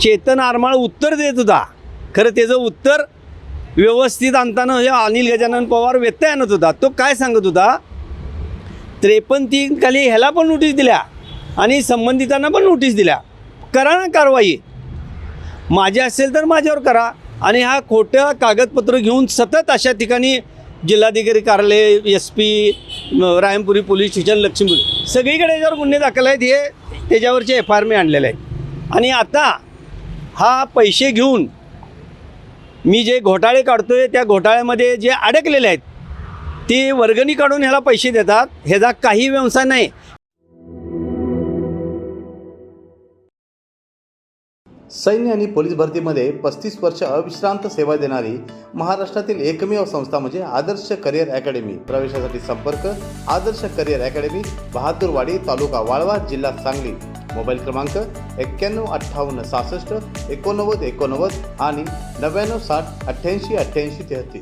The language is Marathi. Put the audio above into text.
चेतन आरमाळ उत्तर देत होता. खरं त्याचं उत्तर व्यवस्थित आणताना हे अनिल गजानन पवार व्यत्यय आणत होता. तो काय सांगत होता, 53 खाली ह्याला पण नोटीस दिल्या आणि संबंधितांना पण नोटीस दिल्या, करा ना कारवाई, माझे असेल तर माझ्यावर करा. आणि हा खोटं कागदपत्र घेऊन सतत अशा ठिकाणी जिल्हाधिकारी कार्यालय, SP, रायमपुरी पोलीस स्टेशन, लक्ष्मीपुरी सगळीकडे याच्यावर गुन्हे दाखल आहेत. हे त्याच्यावरचे FIR मी आणलेले आहेत. आणि आता हा पैसे घेऊन मी जे घोटाळे काढतोय त्या घोटाळ्यामध्ये जे अडकलेले आहेत ते वर्गणी काढून ह्याला पैसे देतात. ह्याचा काही व्यवसाय नाही. सैन्य आणि पोलीस भरतीमध्ये 35 वर्ष अविश्रांत सेवा देणारी महाराष्ट्रातील एकमेव संस्था म्हणजे आदर्श करिअर अकॅडमी. प्रवेशासाठी संपर्क आदर्श करिअर अकॅडमी, बहादूरवाडी, तालुका वाळवा, जिल्हा सांगली. मोबाईल क्रमांक 91 58 66 89 89 आणि 99 60 88 88 33.